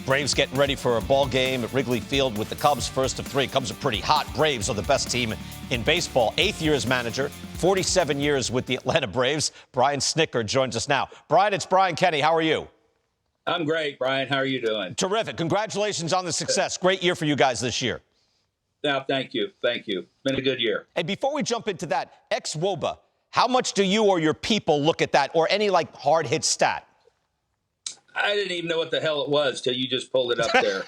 Braves getting ready for a ball game at Wrigley Field with the Cubs, first of three. Cubs are pretty hot. Braves are the best team in baseball. 8th year as manager, 47 years with the Atlanta Braves. Brian Snitker joins us now. Brian, it's Brian Kenny. How are you? I'm great, Brian. How are you doing? Terrific. Congratulations on the success. Great year for you guys this year. No, thank you. Thank you. Been a good year. And before we jump into that, xWOBA, how much do you or your people look at that, or any like hard hit stat? I didn't even know what the hell it was till you just pulled it up there.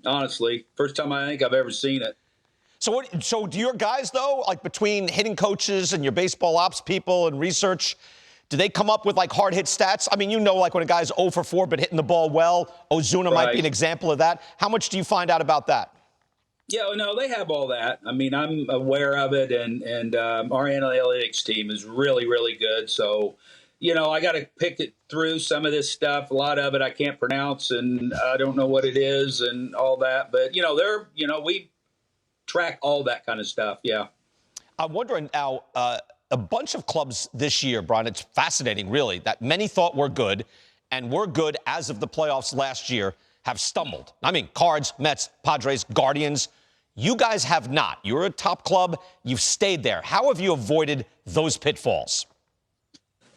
Honestly, first time I think I've ever seen it. So do your guys, though, like between hitting coaches and your baseball ops people and research, do they come up with like hard hit stats? I mean, you know, like when a guy's 0 for 4 but hitting the ball well, Ozuna might be an example of that. How much do you find out about that? Yeah, no, they have all that. I mean, I'm aware of it, and our analytics team is really, really good. So, you know, I got to pick it through some of this stuff. A lot of it I can't pronounce, and I don't know what it is and all that. But, we track all that kind of stuff, yeah. I'm wondering now, a bunch of clubs this year, Brian, it's fascinating, really, that many thought were good, and were good as of the playoffs last year, have stumbled. I mean, Cards, Mets, Padres, Guardians. You guys have not. You're a top club. You've stayed there. How have you avoided those pitfalls?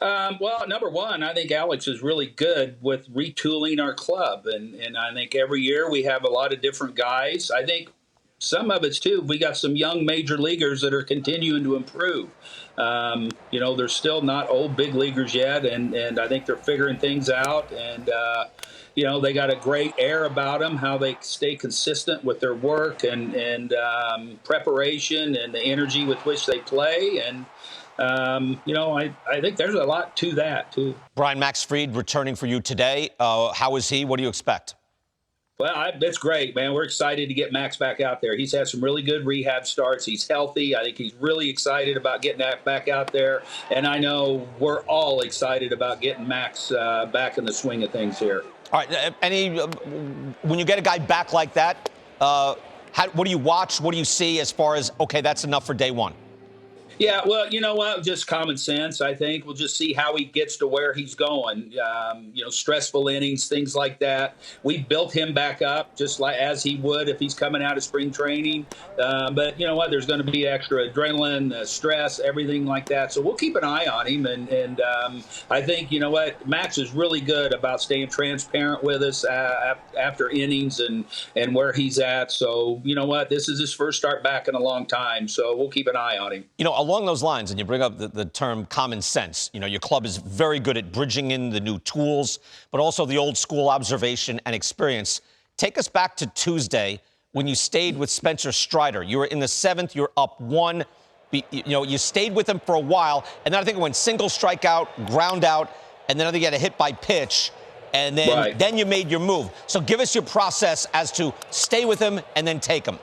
Well, number one, I think Alex is really good with retooling our club. And I think every year we have a lot of different guys. I think some of it's, too, we got some young major leaguers that are continuing to improve. They're still not old big leaguers yet, and I think they're figuring things out. And, they got a great air about them, how they stay consistent with their work and preparation and the energy with which they play. And I think there's a lot to that, too. Brian, Max Fried returning for you today. How is he? What do you expect? Well, that's great, man. We're excited to get Max back out there. He's had some really good rehab starts. He's healthy. I think he's really excited about getting that back out there. And I know we're all excited about getting Max back in the swing of things here. All right. When you get a guy back like that, what do you watch? What do you see as far as, okay, that's enough for day one? Yeah, well, you know what? Just common sense, I think. We'll just see how he gets to where he's going. Stressful innings, things like that. We built him back up just like as he would if he's coming out of spring training. But you know what? There's going to be extra adrenaline, stress, everything like that. So we'll keep an eye on him. And I think, you know what? Max is really good about staying transparent with us after innings and where he's at. So, you know what? This is his first start back in a long time. So we'll keep an eye on him. Along those lines, and you bring up the term common sense, your club is very good at bridging in the new tools, but also the old school observation and experience. Take us back to Tuesday when you stayed with Spencer Strider. You were in the 7th, you're up 1. You stayed with him for a while, and then I think it went single strikeout, ground out, and then I think you had a hit by pitch, and then you made your move. So give us your process as to stay with him and then take him.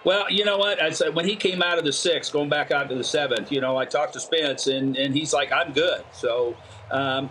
Well, you know what? I said when he came out of the 6th, going back out to the 7th, I talked to Spence, and he's like, I'm good. So,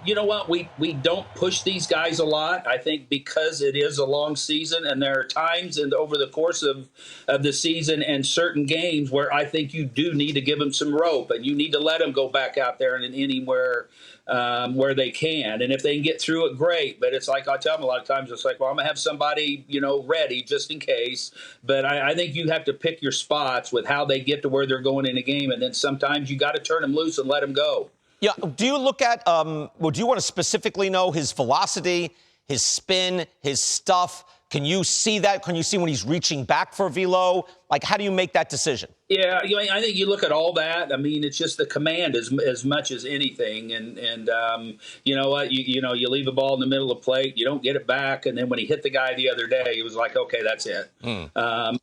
you know what? We don't push these guys a lot, I think, because it is a long season, and there are times over the course of the season and certain games where I think you do need to give them some rope, and you need to let them go back out there in an inning where they can. And if they can get through it, great. But it's like I tell them a lot of times, it's like, well, I'm going to have somebody, ready just in case. But I think you have to pick your spots with how they get to where they're going in a game. And then sometimes you got to turn them loose and let them go. Yeah. Do you look at, do you want to specifically know his velocity, his spin, his stuff? Can you see that? Can you see when he's reaching back for velo? Like, how do you make that decision? Yeah, I think you look at all that. I mean, it's just the command as much as anything. And you know what? You leave a ball in the middle of the plate, you don't get it back. And then when he hit the guy the other day, it was like, okay, that's it. And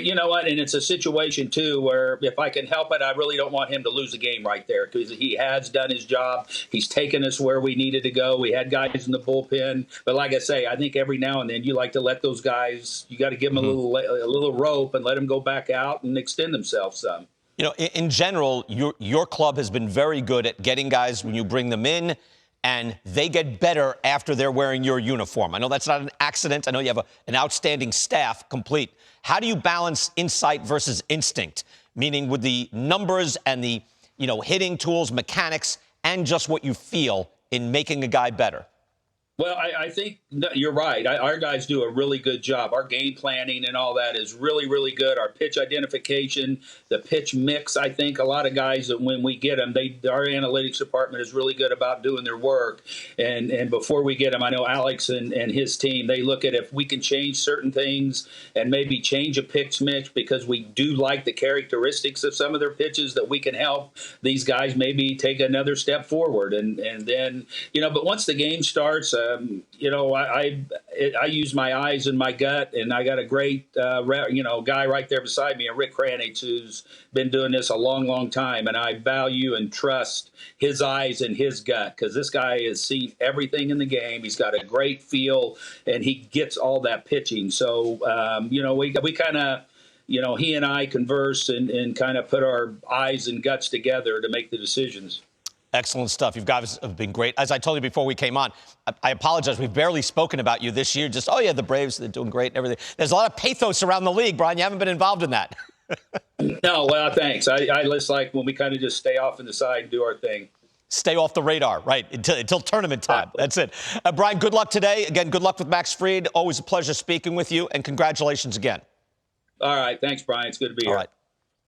you know what? And it's a situation, too, where if I can help it, I really don't want him to lose the game right there because he has done his job. He's taken us where we needed to go. We had guys in the bullpen. But like I say, I think every now and then you like to let those guys, you got to give them a little rope and let them go back out and extend themselves some. In general, your club has been very good at getting guys when you bring them in, and they get better after they're wearing your uniform. I know that's not an accident. I know you have an outstanding staff complete. How do you balance insight versus instinct? Meaning with the numbers and the, hitting tools, mechanics, and just what you feel in making a guy better? Well, I think you're right. Our guys do a really good job. Our game planning and all that is really, really good. Our pitch identification, the pitch mix. I think a lot of guys, when we get them, our analytics department is really good about doing their work. And before we get them, I know Alex and his team, they look at if we can change certain things and maybe change a pitch mix because we do like the characteristics of some of their pitches, that we can help these guys maybe take another step forward. And then, but once the game starts, I use my eyes and my gut, and I got a great, guy right there beside me, Rick Kranich, who's been doing this a long, long time, and I value and trust his eyes and his gut because this guy has seen everything in the game. He's got a great feel, and he gets all that pitching. So, we kind of. He and I converse and kind of put our eyes and guts together to make the decisions. Excellent stuff. You guys have been great. As I told you before we came on, I apologize. We've barely spoken about you this year. Just, the Braves, they're doing great and everything. There's a lot of pathos around the league, Brian. You haven't been involved in that. No, well, thanks. I just like when we kind of just stay off in the side and do our thing. Stay off the radar, right, until tournament time. That's it. Brian, good luck today. Again, good luck with Max Fried. Always a pleasure speaking with you, and congratulations again. All right. Thanks, Brian. It's good to be here. All right.